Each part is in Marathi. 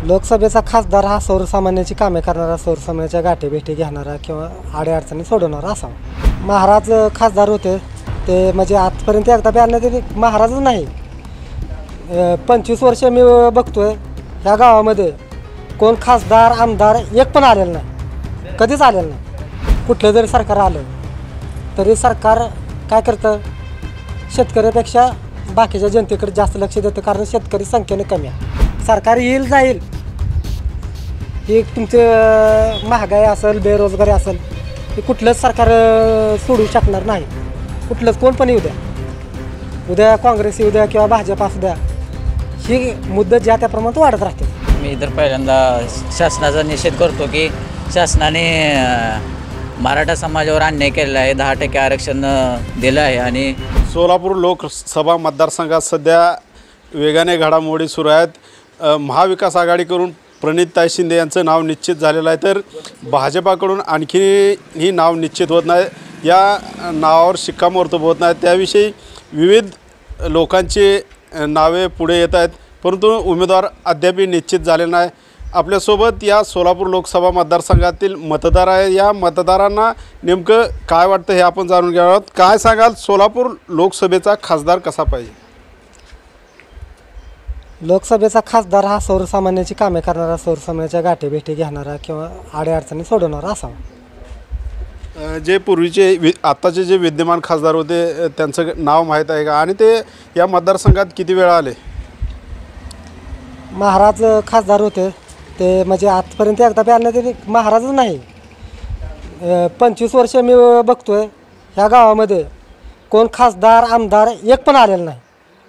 लोकसभेचा खासदार हा सर्वसामान्याची कामे करणारा, सर्वसामान्याच्या गाठीभेटी घेणारा किंवा अडीअडचणी सोडवणारा असावा। महाराज खासदार होते ते म्हणजे आजपर्यंत एकदा बी आले तरी महाराजच नाही। 25 वर्ष मी बघतोय ह्या गावामध्ये कोण खासदार आमदार एक पण आलेलं नाही, कधीच आलेलं नाही। कुठलं जरी सरकार आलं तरी सरकार काय करतं, शेतकऱ्यापेक्षा बाकीच्या जनतेकडे जास्त लक्ष देतं, कारण शेतकरी संख्येने कमी आहे। सरकार येईल जाईल, ही तुमचं महागाई असेल, बेरोजगारी असेल, हे कुठलंच सरकार सोडू शकणार नाही। कुठलंच कोण पण येऊ द्या, उद्या काँग्रेस येऊ द्या किंवा भाजप असू द्या, ही मुद्दत ज्या त्या प्रमाणात वाढत राहते। मी तर पहिल्यांदा शासनाचा निषेध करतो की शासनाने मराठा समाजावर अन्याय केलेला आहे। 10% आरक्षण दिलं आहे आणि सोलापूर लोकसभा मतदारसंघात सध्या वेगाने घडामोडी सुरू आहेत। महाविकास आघाडीकडून प्रणितताई शिंदे यांचं नाव निश्चित झालेलं आहे, तर भाजपाकडून आणखीही नाव निश्चित होत नाही। या नावावर शिक्कामोर्तब होत नाही, त्याविषयी विविध लोकांची नावे पुढे येत आहेत, परंतु उमेदवार अद्याप निश्चित झाले नाही। आपल्यासोबत या सोलापूर लोकसभा मतदारसंघातील मतदार आहे। या मतदारांना नेमकं काय वाटतं हे आपण जाणून घेणार आहोत। काय सांगाल, सोलापूर लोकसभेचा खासदार कसा पाहिजे? लोकसभेचा खासदार हा सर्वसामान्याची कामे करणारा, सर्वसामान्याच्या गाठीभेटी घेणारा किंवा अडीअडचणी सोडवणारा असावा। जे पूर्वीचे आत्ताचे जे विद्यमान खासदार होते त्यांचं नाव माहीत आहे का, आणि ते या मतदारसंघात किती वेळा आले? महाराज खासदार होते ते म्हणजे आजपर्यंत एकदा बी आले तरी महाराजच नाही। 25 वर्ष मी बघतोय ह्या गावामध्ये कोण खासदार आमदार एक पण आलेलं नाही,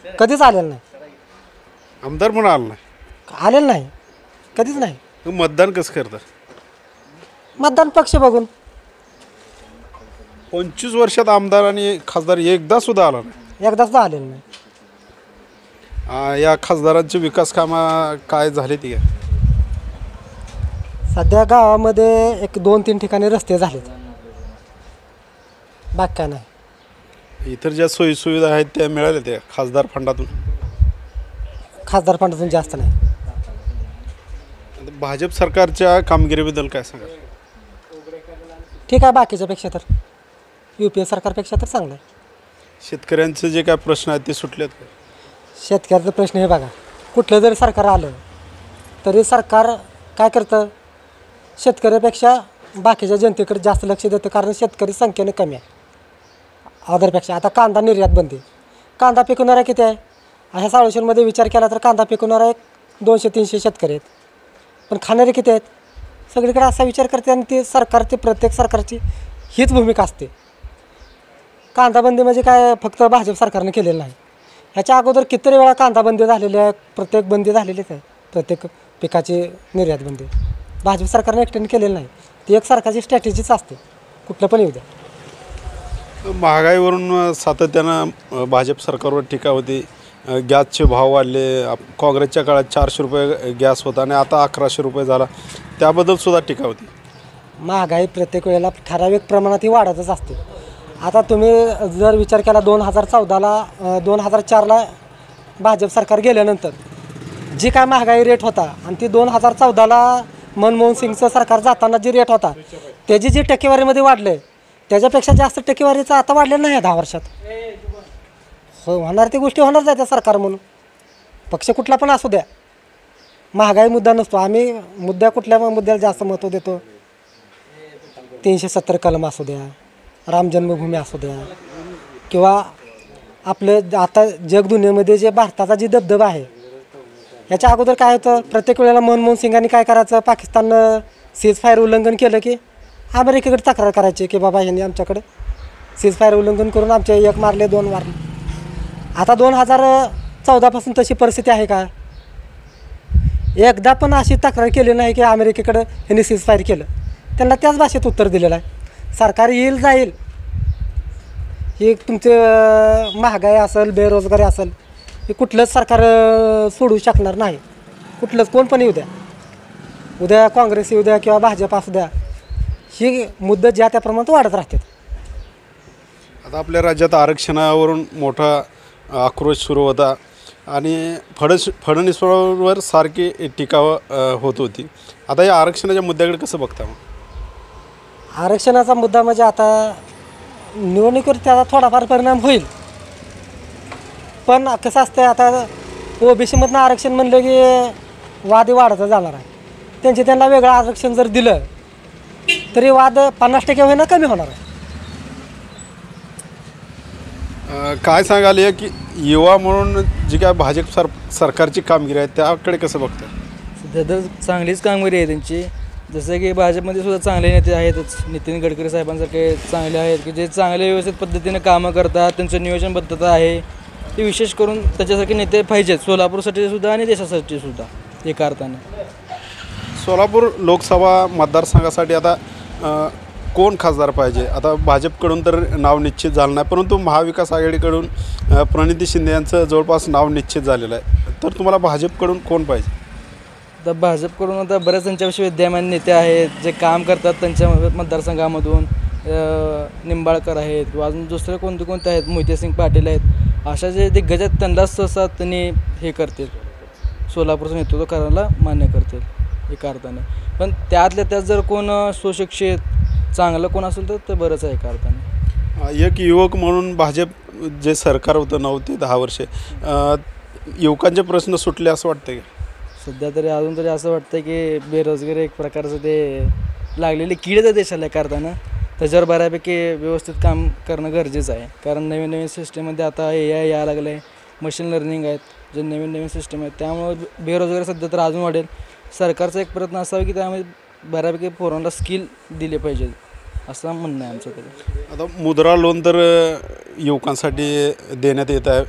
कधीच आलेलं नाही। आमदार पण आलं नाही, आलेलं नाही, कधीच नाही। मतदान कसं करतं? मतदान पक्ष बघून। 25 वर्षात आमदार आणि खासदार एकदा सुद्धा आला नाही, एकदा सुद्धा आलेलं नाही। या खासदारांची विकास कामं काय झाली ती? सध्या गावामध्ये 1-2-3 ठिकाणी रस्ते झालेत, बाकी काय नाही। इतर ज्या सोयीसुविधा आहेत त्या मिळाल्या त्या खासदार फंडातून? खासदार फंडातून जास्त नाही। भाजप सरकारच्या कामगिरीबद्दल काय सांगाल? ठीक आहे, बाकीच्यापेक्षा तर UPA सरकारपेक्षा तर चांगलं आहे। शेतकऱ्यांचे जे काय प्रश्न आहेत ते सुटलेत का? शेतकऱ्याचा प्रश्न हे बघा, कुठलं जरी सरकार आलं तरी सरकार काय करतं, शेतकऱ्यापेक्षा बाकीच्या जनतेकडे जास्त लक्ष देतं, कारण शेतकरी संख्येने कमी आहे अदरपेक्षा। आता कांदा निर्यात बंदी, कांदा पिकवणारा किती आहे? ह्या साळुशेरमध्ये विचार केला तर कांदा पिकवणारा 200-300 शेतकरी आहेत, पण खाणारे किती आहेत? सगळीकडे असा विचार करते, आणि ते सरकार, ते प्रत्येक सरकारची हीच भूमिका असते। कांदा बंदी म्हणजे काय फक्त भाजप सरकारने केलेलं नाही, ह्याच्या अगोदर कितीतरी वेळा कांदा बंदी झालेली आहे, प्रत्येक बंदी झालेलीच आहे, प्रत्येक पिकाची निर्यात बंदी भाजप सरकारने एकट्याने केलेलं नाही। ती एक सरकारची स्ट्रॅटेजीच असते, कुठलं पण येऊ द्या। महागाईवरून सातत्यानं भाजप सरकारवर टीका होती। गॅसचे भाव वाढले, काँग्रेसच्या काळात 400 रुपये गॅस होता आणि आता 1100 रुपये झाला, त्याबद्दल सुद्धा टीका होती। महागाई प्रत्येक वेळेला ठराविक प्रमाणात ही वाढतच असते। आता तुम्ही जर विचार केला 2014ला 2004ला भाजप सरकार गेल्यानंतर जी काय महागाई रेट होता, आणि ती 2014ला मनमोहन सिंगचं सरकार जाताना जी रेट होता त्याची जी टक्केवारीमध्ये वाढले, त्याच्यापेक्षा जास्त टक्केवारीचं आता वाढलेलं नाही 10 वर्षात। होणार ती गोष्टी होणार त्या सरकार म्हणून, पक्ष कुठला पण असू द्या, महागाई मुद्दा नसतो। आम्ही कुठल्या मुद्द्याला जास्त महत्त्व देतो, 370 कलम असू द्या, राम जन्मभूमी असू द्या, किंवा आपलं आता जगदुनियेमध्ये जे भारताचा जी दबदबा आहे, याच्या अगोदर काय होतं, प्रत्येक वेळेला मनमोहन सिंगांनी काय करायचं, पाकिस्ताननं सीजफायर उल्लंघन केलं की अमेरिकेकडे तक्रार करायची की बाबा यांनी आमच्याकडे सीजफायर उल्लंघन करून आमचे 1 मारले 2 मारले। आता 2014पासून तशी परिस्थिती आहे का? एकदा पण अशी तक्रार केली नाही की अमेरिकेकडे यांनी सीजफायर केलं, त्यांना त्याच भाषेत उत्तर दिलेलं आहे, सरकार येईल जाईल, ही तुमचं महागाई असेल, बेरोजगारी असेल, हे कुठलंच सरकार सोडू शकणार नाही। कुठलंच कोण पण येऊ द्या, उद्या काँग्रेस येऊ द्या किंवा भाजप असू द्या, ही मुद्दत ज्या त्या प्रमाणात वाढत राहते। आता आपल्या राज्यात आरक्षणावरून मोठा आक्रोश सुरू होता। आणि फडणवीसवर सारखी टीका होत होती. आता या आरक्षणाच्या मुद्द्याकडे कसं बघता मग? आरक्षणाचा मुद्दा म्हणजे आता निवडणुकीवर त्याचा थोडाफार परिणाम होईल, पण कसं असतं आता ओबीसीमधनं आरक्षण म्हणलं की वाद वाढत जाणार आहे. त्यांना वेगळं आरक्षण जर दिलं तरी वाद 50% होईना कमी होणार आहे. काय सांगाल या की युवा म्हणून जी काय भाजप सरकारची कामगिरी आहे त्याकडे कसं बघतं? सध्या तर चांगलीच कामगिरी आहे त्यांची. जसं की भाजपमध्ये सुद्धा चांगले नेते आहेतच. नितीन गडकरी साहेबांसारखे चांगले आहेत की जे चांगले व्यवस्थित पद्धतीने कामं करतात. त्यांचं नियोजनबद्धता आहे ते विशेष करून त्याच्यासारखे नेते पाहिजेत सोलापूरसाठी सुद्धा आणि देशासाठी सुद्धा. एका अर्थाने सोलापूर लोकसभा मतदारसंघासाठी आता कोण खासदार पाहिजे? आता भाजपकडून तर नाव निश्चित झालं नाही, परंतु महाविकास आघाडीकडून प्रणिती शिंदे यांचं जवळपास नाव निश्चित झालेलं आहे. तर तुम्हाला भाजपकडून कोण पाहिजे? आता भाजपकडून आता बऱ्याच त्यांच्याविषयी विद्यमान नेते आहेत जे काम करतात त्यांच्या मतदारसंघामधून. निंबाळकर आहेत किंवा अजून दुसरे कोणते आहेत, मोहितेसिंग पाटील आहेत. अशा जे दिग्गज आहेत त्यांना सहसा त्यांनी हे करतील, सोलापूरचं नेतृत्व करायला मान्य करतील एका अर्थाने. पण त्यातल्या त्यात जर कोण सुशिक्षित चांगलं कोण असेल तर बरंच आहे एका अर्थाने. एक युवक म्हणून भाजप जे सरकार होतं 9 ते 10 वर्षे, युवकांचे प्रश्न सुटले असं वाटतं का? सध्या तरी अजून तरी असं वाटतं की बेरोजगारी एक प्रकारचं ते लागलेली कीडच आहे देशाला एका अर्थानं. त्याच्यावर बऱ्यापैकी व्यवस्थित काम करणं गरजेचं आहे. कारण नवीन नवीन सिस्टममध्ये आता AI यायला लागलं आहे, मशीन लर्निंग आहेत, जे नवीन नवीन सिस्टम आहेत. त्यामुळं बेरोजगारी सध्या तर अजून वाढेल. सरकारचा एक प्रयत्न असावा की त्यामध्ये बऱ्यापैकी पोरांना स्किल दिले पाहिजे असं म्हणणं आहे आमचं तरी. आता मुद्रा लोन तर युवकांसाठी देण्यात येत आहे.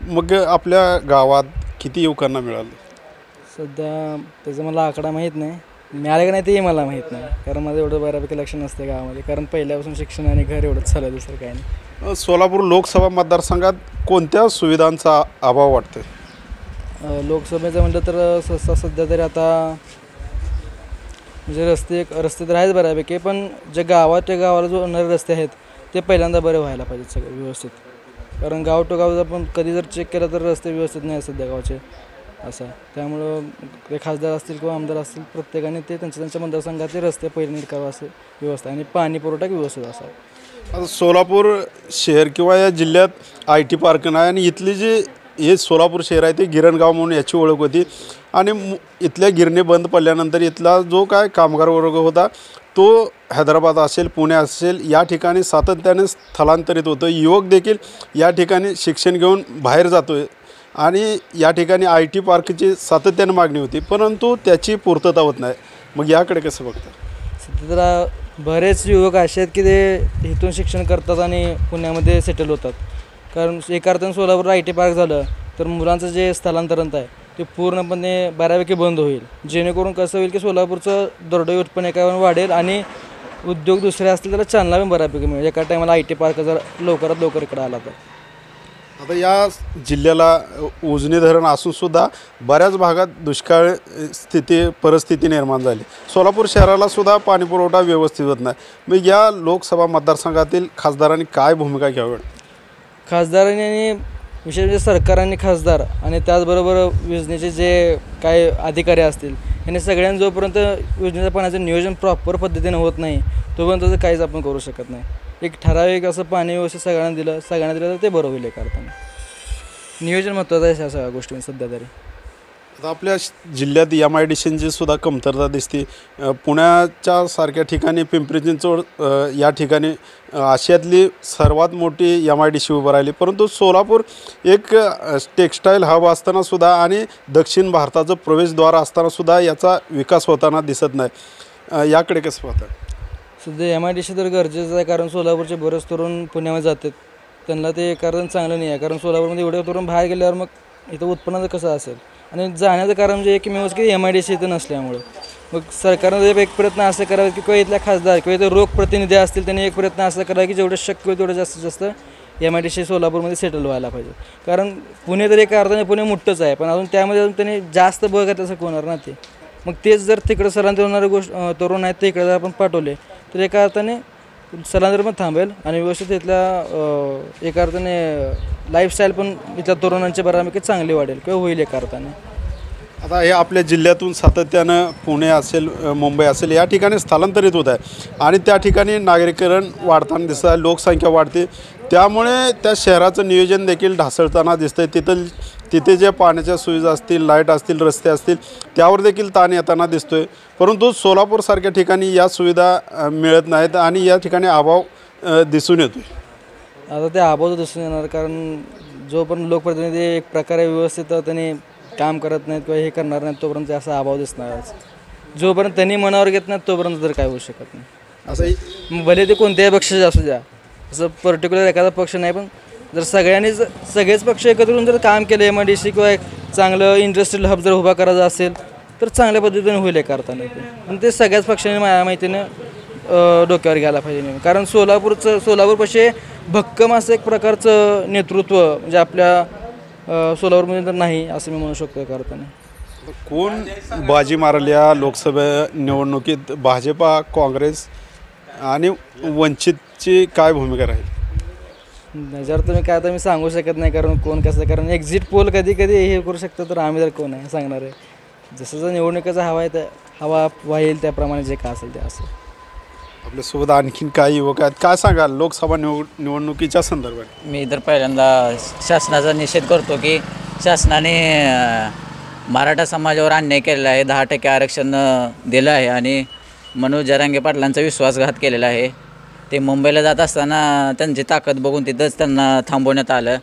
मग आपल्या गावात किती युवकांना मिळालं? सध्या त्याचा मला आकडा माहीत नाही, मिळाले का नाही तेही मला माहीत नाही. कारण माझं एवढं बऱ्यापैकी लक्ष नसतं गावामध्ये, कारण पहिल्यापासून शिक्षण आणि घर एवढंच चाललं, दुसरं काही नाही. सोलापूर लोकसभा मतदारसंघात कोणत्या सुविधांचा अभाव वाटतो? लोकसभेचं म्हटलं तर सध्या तरी आता म्हणजे रस्ते तर आहेच बऱ्यापैकी, पण जे गावाला जो होणारे रस्ते आहेत ते पहिल्यांदा बरे व्हायला पाहिजेत सगळे व्यवस्थित. कारण गाव टू गाव आपण कधी जर चेक केलं तर रस्ते व्यवस्थित नाही सध्या गावचे असं. त्यामुळं ते खासदार असतील किंवा आमदार असतील प्रत्येकाने ते त्यांच्या मतदारसंघाचे रस्ते पहिले नीट करावं असं व्यवस्था आणि पाणी पुरवठा व्यवस्थित असावा. आता सोलापूर शहर किंवा या जिल्ह्यात IT पार्क नाही आणि इथली जी हे सोलापूर शहर आहे ते गिरणगाव म्हणून याची ओळख होती. आणि इथल्या गिरणी बंद पडल्यानंतर इथला जो काय कामगार वर्ग होता तो हैदराबाद असेल, पुणे असेल या ठिकाणी सातत्याने स्थलांतरित होतो. युवक देखील या ठिकाणी शिक्षण घेऊन बाहेर जातो आहे आणि या ठिकाणी IT पार्कची सातत्याने मागणी होती, परंतु त्याची पूर्तता होत नाही. मग याकडे कसं बघतात? सध्या तर बरेच युवक असे आहेत की ते इथून शिक्षण करतात आणि पुण्यामध्ये सेटल होतात. कारण एका अर्थानं सोलापूर IT पार्क झालं तर मुलांचं जे स्थलांतरण आहे ते पूर्णपणे बऱ्यापैकी बंद होईल. जेणेकरून कसं होईल की सोलापूरचं दरडोई उत्पन्न एका वाढेल आणि उद्योग दुसरे असतील त्याला चालना पण बऱ्यापैकी मिळेल एका टायमाला IT पार्क जर लवकरात लवकर इकडे आला तर. आता या जिल्ह्याला उजनी धरण असूनसुद्धा बऱ्याच भागात दुष्काळ परिस्थिती निर्माण झाली. सोलापूर शहराला सुद्धा पाणीपुरवठा व्यवस्थित होत नाही. मग या लोकसभा मतदारसंघातील खासदारांनी काय भूमिका घ्यावी? खासदारांनी आणि विशेष म्हणजे सरकार आणि खासदार आणि त्याचबरोबर योजनेचे जे काय अधिकारी असतील यांनी सगळ्यांनी जोपर्यंत योजनेच्या पाण्याचं नियोजन प्रॉपर पद्धतीने होत नाही तोपर्यंत काहीच आपण करू शकत नाही. एक ठराविक असं पाणी व्यवस्थित सगळ्यांना दिलं तर ते बरं होईल एका अर्थाने. नियोजन महत्त्वाचं आहे ह्या सगळ्या गोष्टी सध्या तरी. आता आपल्या जिल्ह्यात MIDCची सुद्धा कमतरता दिसते. पुण्याच्या सारख्या ठिकाणी पिंपरी चिंचवड या ठिकाणी आशियातली सर्वात मोठी MIDC उभं राहिली, परंतु सोलापूर एक टेक्स्टाईल हब असतानासुद्धा आणि दक्षिण भारताचं प्रवेशद्वार असतानासुद्धा याचा विकास होताना दिसत नाही. याकडे कसं पाहतात? सध्या MIDC तर गरजेचं आहे, कारण सोलापूरचे बरेच तरुण पुण्यामध्ये जातात. त्यांना ते कारण चांगलं नाही आहे, कारण सोलापूरमध्ये एवढे तरुण बाहेर गेल्यावर मग इथं उत्पन्नाचं कसं असेल. आणि जाण्याचं कारण म्हणजे एकमेवच की MIDC इथं नसल्यामुळं. मग सरकारनं एक प्रयत्न असं करावा की किंवा इथल्या खासदार किंवा इथं लोकप्रतिनिधी असतील त्यांनी एक प्रयत्न असा करावा की जेवढं शक्य होईल तेवढं जास्तीत जास्त MIDC सोलापूरमध्ये सेटल व्हायला पाहिजे. कारण पुणे तर एका अर्थाने पुणे मोठंच आहे, पण अजून त्यामध्ये अजून त्यांनी जास्त बघत असं होणार ना ते. मग तेच जर तिकडं स्थलांतर होणारे तरुण आहेत ते इकडे जर आपण पाठवले तर एका अर्थाने स्थलांतर पण थांबेल आणि व्यवस्थित इथल्या एका अर्थाने लाईफस्टाईल पण इथल्या तरुणांची बऱ्यापैकी चांगली वाढेल किंवा होईल एका अर्थाने. आता हे आपल्या जिल्ह्यातून सातत्यानं पुणे असेल मुंबई असेल या ठिकाणी स्थलांतरित होत आहे आणि त्या ठिकाणी नागरीकरण वाढताना दिसत आहे, लोकसंख्या वाढते, त्यामुळे त्या शहराचं नियोजन देखील ढासळताना दिसतं आहे. तिथे जे पाण्याच्या सुविधा असतील, लाईट असतील, रस्ते असतील त्यावर देखील ताण येताना दिसतो आहे. परंतु सोलापूरसारख्या ठिकाणी या सुविधा मिळत नाहीत आणि या ठिकाणी अभाव दिसून येतो आहे. आता ते अभाव दिसून येणार, कारण जोपर्यंत लोकप्रतिनिधी एक प्रकारे व्यवस्थित त्यांनी काम करत नाहीत किंवा हे करणार नाहीत तोपर्यंत असा अभाव दिसणारच. जोपर्यंत त्यांनी मनावर घेत नाहीत तोपर्यंत तर काय होऊ शकत नाही. असं भले ते कोणत्याही पक्षाचे असू द्या, असं पर्टिक्युलर एखादा पक्ष नाही, पण जर सगळेच पक्ष एकत्र येऊन जर काम केलं MIDC किंवा एक चांगलं इंडस्ट्रियल हब जर उभा करायचा असेल तर चांगल्या पद्धतीने होईल एका अर्थाने. पण ते सगळ्याच पक्षाने माझ्या माहितीनं डोक्यावर घ्यायला पाहिजे, कारण सोलापूरपाशी भक्कम असं एक प्रकारचं नेतृत्व म्हणजे आपल्या सोलापूरमध्ये तर नाही असं मी म्हणू शकतो एका अर्थाने. कोण बाजी मारल या लोकसभा निवडणुकीत? भाजपा, काँग्रेस आणि वंचितची काय भूमिका राहील? नाही, जर तुम्ही काय तर मी सांगू शकत नाही, कारण कोण कसं, कारण एक्झिट पोल कधी हे करू शकतं तर आम्ही तर कोण आहे सांगणार आहे. जसं निवडणुकीचा हवा आहे त्या हवा वाहील त्याप्रमाणे जे काय असेल ते असेल. आपल्यासोबत आणखीन काही युवक आहेत, काय सांगाल लोकसभा निवडणुकीच्या संदर्भात? मी तर पहिल्यांदा शासनाचा निषेध करतो की शासनाने मराठा समाजावर अन्याय केलेला आहे. 10% आरक्षण दिलं आहे आणि मनोज जरांगे पाटलांचा विश्वासघात केलेला आहे. ते मुंबईला जात असताना त्यांची ताकद बघून तिथंच त्यांना थांबवण्यात आलं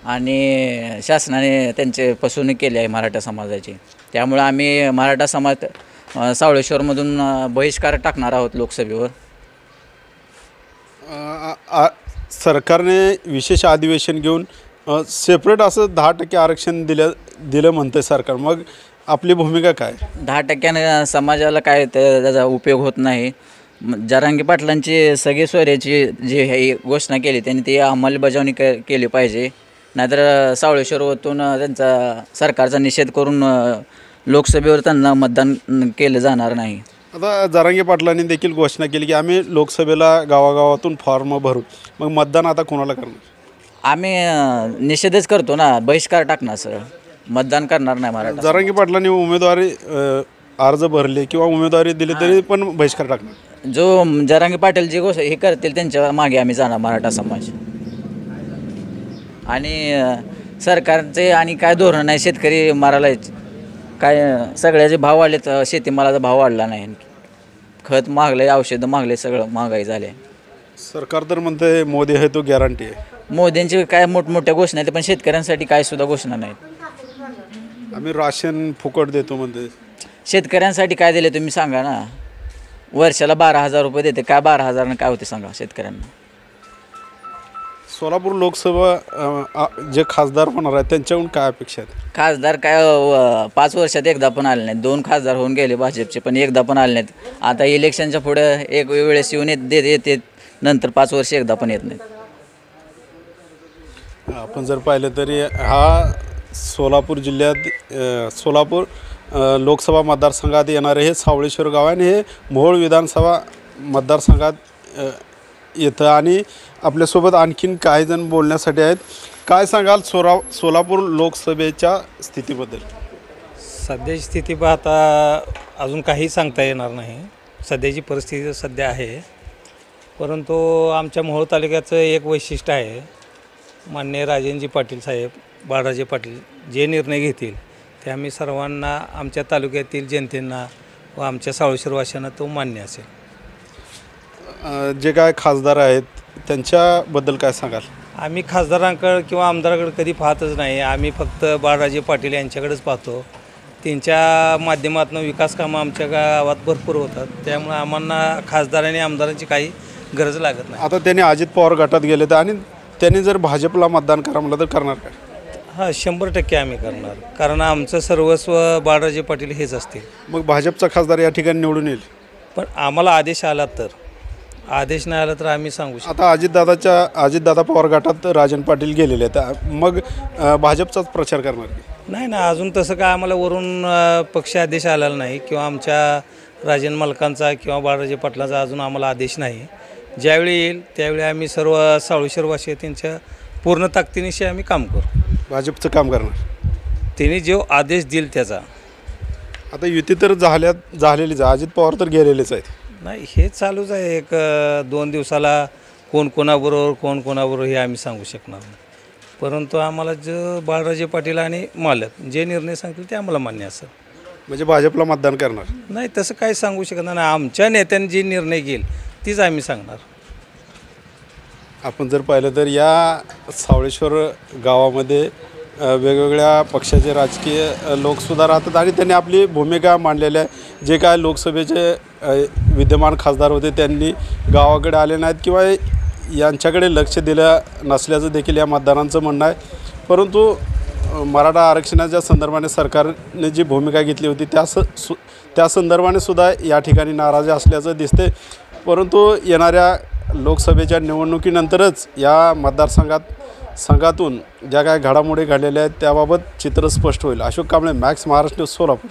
आणि शासनाने त्यांचे फसवणूक केली आहे मराठा समाजाची. त्यामुळं आम्ही मराठा समाज सावळेश्वरमधून बहिष्कार टाकणार आहोत लोकसभेवर. सरकारने विशेष अधिवेशन घेऊन सेपरेट असं 10% आरक्षण दिलं म्हणतं सरकार, मग आपली भूमिका काय? 10% समाजाला काय त्याचा उपयोग होत नाही. जरांगे पाटलांची सगळी सोयऱ्याची जी ही घोषणा केली त्यांनी ती अंमलबजावणी केली पाहिजे, नाहीतर सावळेश्वरवरून त्यांचा सरकारचा निषेध करून लोकसभेवर त्यांना मतदान केलं जाणार नाही. आता जरांगे पाटलांनी देखील घोषणा केली की आम्ही लोकसभेला गावागावातून फॉर्म भरू, मग मतदान आता कोणाला करणार? आम्ही निषेधच करतो ना, बहिष्कार टाकणार सर, मतदान करणार नाही मराठा. जरांगे पाटलांनी उमेदवारी अर्ज भरले किंवा उमेदवारी दिली तरी पण बहिष्कार टाकणार. जो जरांगे पाटील जे हे करतील त्यांच्या मागे आम्ही जाणार मराठा समाज. आणि सरकारचे आणि काय धोरण आहे, शेतकरी मारायला काय सगळ्याचे भाव वाढलेत, शेतीमालाचा भाव वाढला नाही, खत मागले, औषधं मागले, सगळं महागाई झाले. सरकार तर म्हणते मोदी आहे तो गॅरंटी आहे. मोदींची काय मोठमोठ्या घोषणा आहेत पण शेतकऱ्यांसाठी काय सुद्धा घोषणा नाहीत. आम्ही राशन फुकट देतो म्हणते. शेतकऱ्यांसाठी काय दिले तुम्ही सांगा ना. वर्षाला 12,000 रुपये देते, काय 12,000 काय होते सांगा शेतकऱ्यांना. सोलापूर लोकसभा जे खासदार होणार आहेत त्यांच्याकडून काय अपेक्षा आहेत? खासदार काय 5 वर्षात एकदा पण आले नाहीत. 2 खासदार होऊन गेले भाजपचे पण एकदा पण आले नाहीत. आता इलेक्शनच्या पुढे एक वेळेस येऊन येते, नंतर 5 वर्ष एकदा पण येत नाहीत. आपण जर पाहिलं तरी हा सोलापूर जिल्ह्यात सोलापूर लोकसभा मतदारसंघात येणारे हे सावळेश्वर गाव आहे आणि हे मोहोळ विधानसभा मतदारसंघात येतं. आणि आपल्यासोबत आणखीन काही जण बोलण्यासाठी आहेत. काय सांगाल सोलापूर लोकसभेच्या स्थितीबद्दल? सध्याची स्थिती पाहता अजून काही सांगता येणार नाही. सध्याची परिस्थिती सध्या आहे, परंतु आमच्या मोहोळ तालुक्याचं एक वैशिष्ट्य आहे, माननीय राजेंद्रजी पाटील साहेब, बाळराजे पाटील जे निर्णय घेतील ते आम्ही सर्वांना, आमच्या तालुक्यातील जनतेंना व आमच्या सावळेश्वरवासियांना तो मान्य असेल. जे काय खासदार आहेत त्यांच्याबद्दल काय सांगाल? आम्ही खासदारांकडे किंवा आमदाराकडे कधी पाहतच नाही. आम्ही फक्त बाळराजे पाटील यांच्याकडेच पाहतो. त्यांच्या माध्यमातून विकास कामं आमच्या गावात भरपूर होतात, त्यामुळे आम्हाला खासदार आणि आमदारांची काही गरज लागत नाही. आता त्यांनी अजित पवार गटात गेले तर आणि त्यांनी जर भाजपला मतदान करा म्हटलं तर करणार काय? हां, 100% आम्ही करणार, कारण आमचं सर्वस्व बाळराजे पाटील हेच असतील. मग भाजपचा खासदार या ठिकाणी निवडून येईल, पण आम्हाला आदेश आला तर, आदेश नाही आला तर आम्ही सांगू शकतो. आता अजितदादा पवार गटात राजन पाटील गेलेले आहेत, मग भाजपचाच प्रचार करणार की? नाही ना, अजून तसं काय आम्हाला वरून पक्ष आदेश आलेला नाही किंवा आमच्या राजन मालकांचा किंवा बाळराजे पाटलांचा अजून आम्हाला आदेश नाही. ज्यावेळी येईल त्यावेळी आम्ही सर्व सावळेश्वरवासी त्यांच्या पूर्ण ताकदीनिशी आम्ही काम करू. भाजपचं काम करणार. त्यांनी जो आदेश देईल त्याचा. आता युती तर झालेलीच आहे, अजित पवार तर गेलेलेच आहेत. नाही, हे चालूच आहे. एक 2 दिवसाला कोण कोणाबरोबर हे आम्ही सांगू शकणार नाही. परंतु आम्हाला जो बाळराजे पाटील आणि मालक जे निर्णय सांगतील ते आम्हाला मान्य असेल. म्हणजे भाजपला मतदान करणार. नाही, तसं काही सांगू शकणार नाही. आमच्या नेत्यांनी जे निर्णय घेईल तीच आम्ही सांगणार. आपण जर पाहिलं तर या सावळेश्वर गावामध्ये वेगवेगळ्या पक्षाचे राजकीय लोकसुद्धा राहतात आणि त्यांनी आपली भूमिका मांडलेली आहे. जे काय लोकसभेचे विद्यमान खासदार होते त्यांनी गावाकडे आले नाहीत किंवा यांच्याकडे लक्ष दिलं नसल्याचं देखील या मतदारांचं म्हणणं आहे. परंतु मराठा आरक्षणाच्या संदर्भाने सरकारने जी भूमिका घेतली होती त्या संदर्भाने सुद्धा या ठिकाणी नाराजी असल्याचं दिसते. परंतु येणाऱ्या लोकसभेच्या निवडणुकीनंतरच या मतदारसंघातून ज्या काय घडामोडी घडलेल्या आहेत त्याबाबत चित्र स्पष्ट होईल. Ashok Kamble, max Maharashtra news, Solapur.